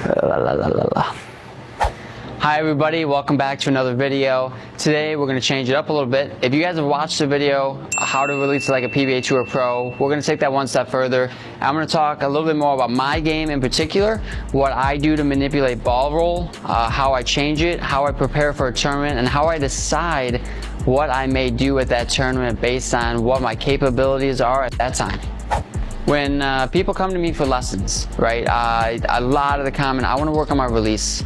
La, la, la, la, la. Hi everybody, welcome back to another video. Today we're going to change it up a little bit. If you guys have watched the video, how to release like a PBA Tour Pro, we're going to take that one step further. I'm going to talk a little bit more about my game in particular, what I do to manipulate ball roll, how I change it, how I prepare for a tournament, and how I decide what I may do at that tournament based on what my capabilities are at that time. When people come to me for lessons, right, a lot of the comment, I want to work on my release.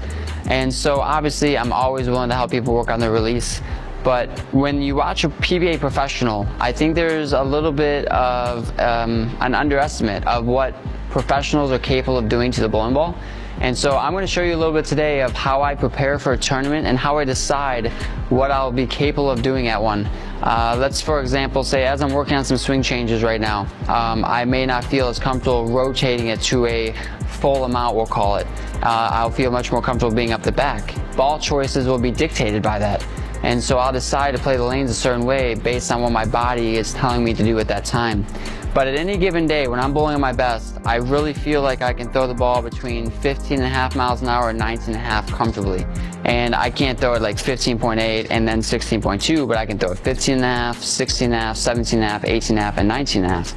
And so obviously I'm always willing to help people work on their release. But when you watch a PBA professional, I think there's a little bit of an underestimate of what professionals are capable of doing to the bowling ball. And so I'm going to show you a little bit today of how I prepare for a tournament and how I decide what I'll be capable of doing at one. Let's, for example, say as I'm working on some swing changes right now, I may not feel as comfortable rotating it to a full amount, we'll call it. I'll feel much more comfortable being up the back. Ball choices will be dictated by that. And so I'll decide to play the lanes a certain way based on what my body is telling me to do at that time. But at any given day, when I'm bowling at my best, I really feel like I can throw the ball between 15.5 miles an hour and 19.5 comfortably. And I can't throw it like 15.8 and then 16.2, but I can throw it 15.5, 16.5, 17.5, 18.5, and 19.5.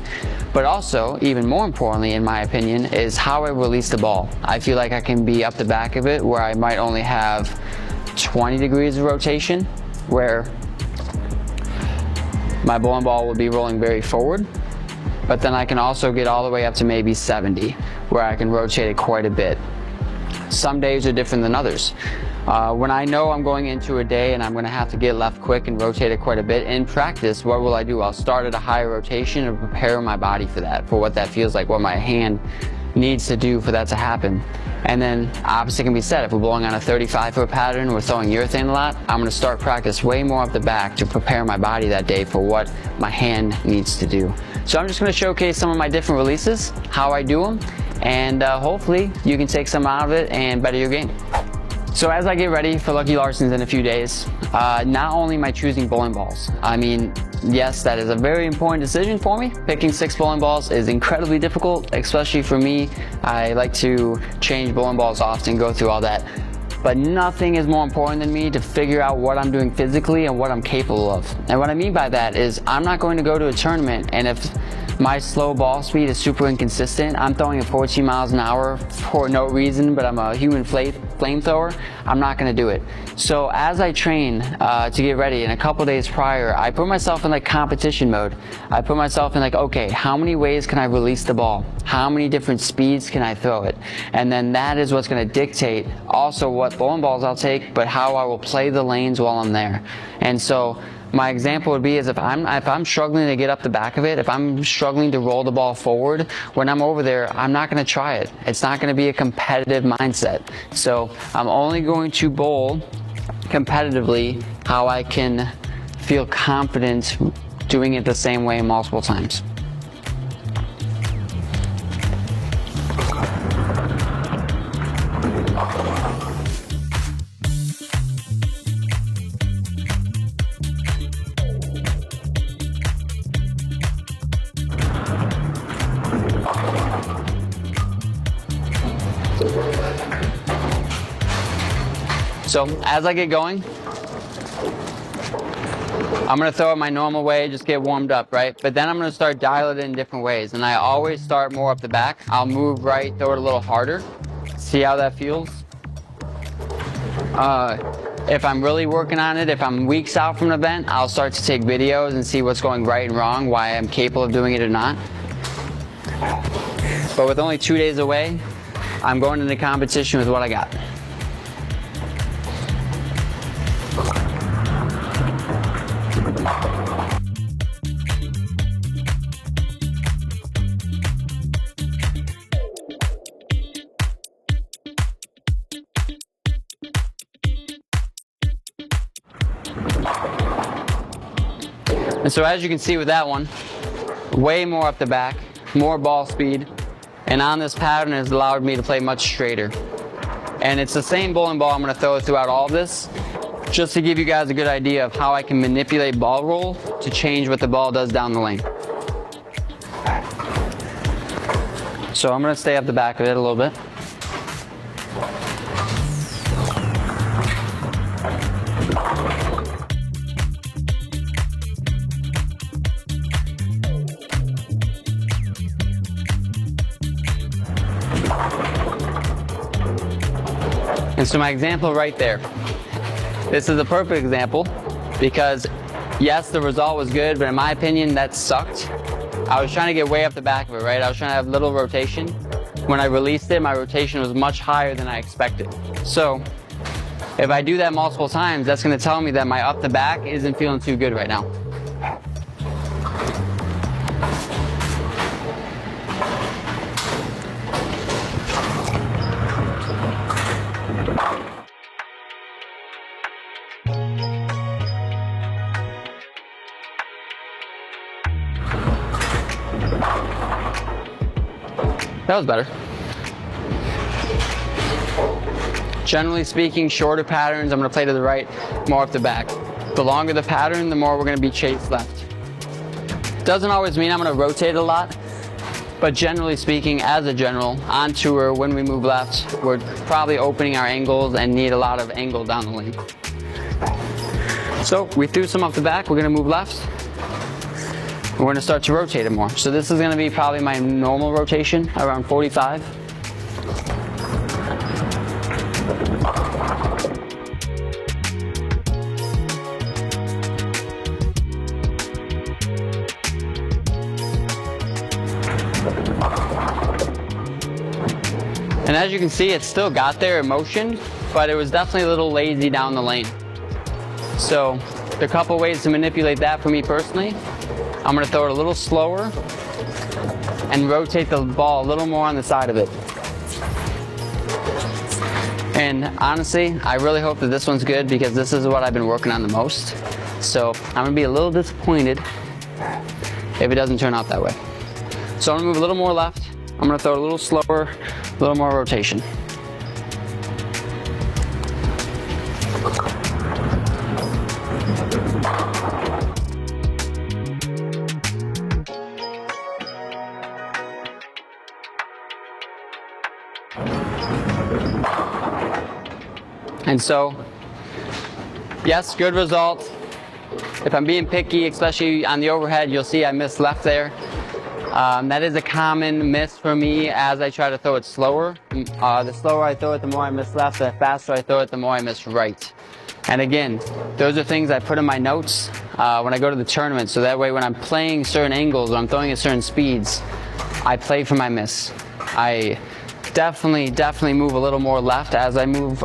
But also, even more importantly, in my opinion, is how I release the ball. I feel like I can be up the back of it where I might only have 20 degrees of rotation, where my bowling ball will be rolling very forward. But then I can also get all the way up to maybe 70, where I can rotate it quite a bit. Some days are different than others. When I know I'm going into a day and I'm going to have to get left quick and rotate it quite a bit, in practice, what will I do? I'll start at a higher rotation and prepare my body for that, for what that feels like, what my hand needs to do for that to happen. And then opposite can be said. If we're blowing on a 35-foot pattern, we're throwing urethane a lot, I'm going to start practice way more up the back to prepare my body that day for what my hand needs to do. So I'm just going to showcase some of my different releases, how I do them, and hopefully you can take some out of it and better your game. So as I get ready for Lucky Larson's in a few days, not only am I choosing bowling balls, I mean, yes, that is a very important decision for me. Picking 6 bowling balls is incredibly difficult, especially for me. I like to change bowling balls often, go through all that. But nothing is more important than me to figure out what I'm doing physically and what I'm capable of. And what I mean by that is I'm not going to go to a tournament and if my slow ball speed is super inconsistent, I'm throwing at 14 miles an hour for no reason, but I'm a human flamethrower, I'm not going to do it. So as I train to get ready, and a couple days prior, I put myself in like competition mode. I put myself in like, okay, how many ways can I release the ball? How many different speeds can I throw it? And then that is what's going to dictate also what bowling balls I'll take, but how I will play the lanes while I'm there. And so my example would be is if I'm struggling to get up the back of it, if I'm struggling to roll the ball forward, when I'm over there, I'm not going to try it. It's not going to be a competitive mindset. So I'm only going to bowl competitively how I can feel confident doing it the same way multiple times. So as I get going, I'm going to throw it my normal way, just get warmed up, right? But then I'm going to start dialing it in different ways. And I always start more up the back. I'll move right, throw it a little harder. See how that feels? If I'm really working on it, if I'm weeks out from an event, I'll start to take videos and see what's going right and wrong, why I'm capable of doing it or not. But with only 2 days away, I'm going into competition with what I got. And so as you can see with that one, way more up the back, more ball speed, and on this pattern has allowed me to play much straighter. And it's the same bowling ball I'm going to throw throughout all of this, just to give you guys a good idea of how I can manipulate ball roll to change what the ball does down the lane. So I'm going to stay up the back of it a little bit. And so my example right there, this is a perfect example because yes, the result was good, but in my opinion, that sucked. I was trying to get way up the back of it, right? I was trying to have little rotation. When I released it, my rotation was much higher than I expected. So if I do that multiple times, that's gonna tell me that my up the back isn't feeling too good right now. That was better. Generally speaking, shorter patterns, I'm going to play to the right, more up the back. The longer the pattern, the more we're going to be chased left. Doesn't always mean I'm going to rotate a lot, but generally speaking, as a general, on tour, when we move left, we're probably opening our angles and need a lot of angle down the lane. So we threw some up the back, we're going to move left. We're going to start to rotate it more. So this is going to be probably my normal rotation, around 45. And as you can see, it still got there in motion, but it was definitely a little lazy down the lane. So a couple ways to manipulate that for me personally. I'm going to throw it a little slower and rotate the ball a little more on the side of it. And honestly, I really hope that this one's good because this is what I've been working on the most. So I'm going to be a little disappointed if it doesn't turn out that way. So I'm going to move a little more left. I'm going to throw it a little slower, a little more rotation. And so, yes, good result. If I'm being picky, especially on the overhead, you'll see I missed left there. That is a common miss for me as I try to throw it slower. The slower I throw it, the more I miss left. The faster I throw it, the more I miss right. And again, those are things I put in my notes when I go to the tournament. So that way when I'm playing certain angles, when I'm throwing at certain speeds, I play for my miss. I definitely move a little more left as I move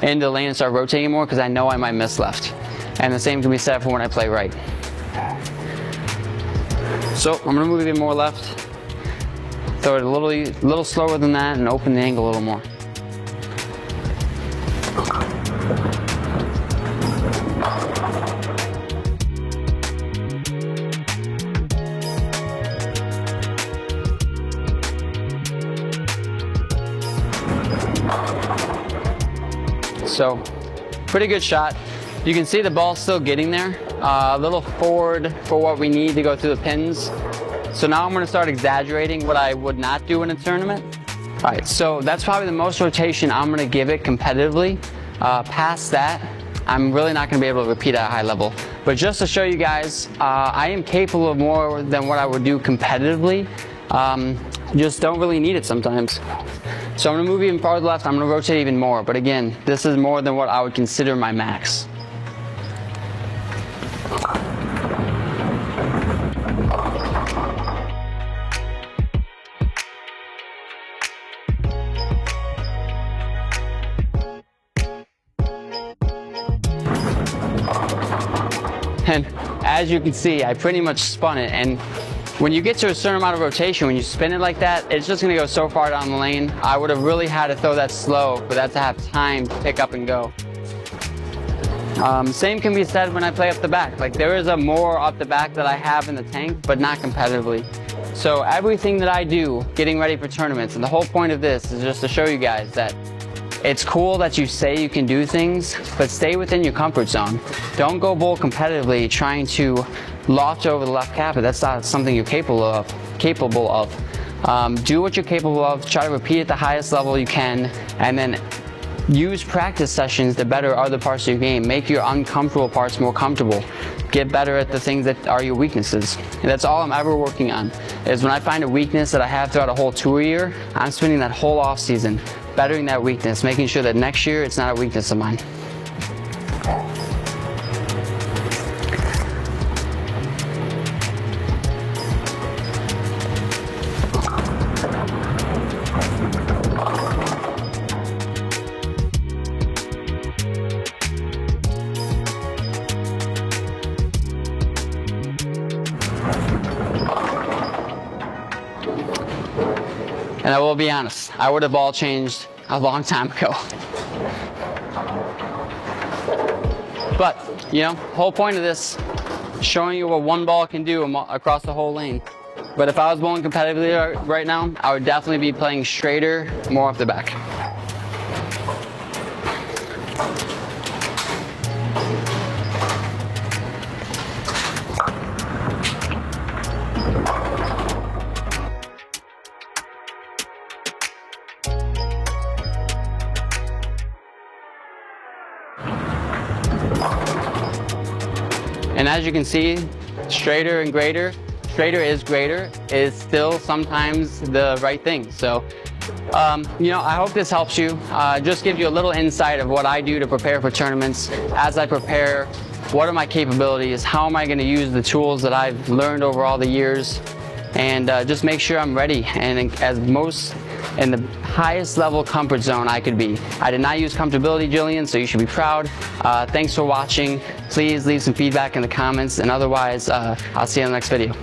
into the lane and start rotating more because I know I might miss left. And the same can be said for when I play right. So I'm going to move even more left, throw it a little slower than that and open the angle a little more. So, pretty good shot. You can see the ball's still getting there. A little forward for what we need to go through the pins. So now I'm going to start exaggerating what I would not do in a tournament. All right, so that's probably the most rotation I'm going to give it competitively. Past that, I'm really not going to be able to repeat at a high level. But just to show you guys, I am capable of more than what I would do competitively. Just don't really need it sometimes. So I'm going to move even farther left, I'm going to rotate even more. But again, this is more than what I would consider my max. And as you can see, I pretty much spun it. And when you get to a certain amount of rotation, when you spin it like that, it's just going to go so far down the lane. I would have really had to throw that slow for that to have time to pick up and go. Same can be said when I play up the back. Like there is a more up the back that I have in the tank, but not competitively. So everything that I do getting ready for tournaments, and the whole point of this is just to show you guys that it's cool that you say you can do things, but stay within your comfort zone. Don't go bowl competitively trying to loft over the left cap. That's not something you're capable of. Do what you're capable of, try to repeat at the highest level you can, and then use practice sessions to better other parts of your game. Make your uncomfortable parts more comfortable. Get better at the things that are your weaknesses. And that's all I'm ever working on, is when I find a weakness that I have throughout a whole tour year, I'm spending that whole off season bettering that weakness, making sure that next year it's not a weakness of mine. And I will be honest, I would have ball changed a long time ago. But, you know, whole point of this, showing you what one ball can do across the whole lane. But if I was bowling competitively right now, I would definitely be playing straighter, more off the back. And as you can see, straighter and greater, straighter is greater, is still sometimes the right thing. So, you know, I hope this helps you. Just gives you a little insight of what I do to prepare for tournaments. As I prepare, what are my capabilities? How am I going to use the tools that I've learned over all the years? And just make sure I'm ready and in the highest level comfort zone I could be. I did not use comfortability, Jillian, so you should be proud. Thanks for watching. Please leave some feedback in the comments, and otherwise, I'll see you in the next video.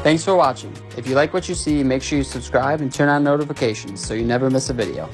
Thanks for watching. If you like what you see, make sure you subscribe and turn on notifications so you never miss a video.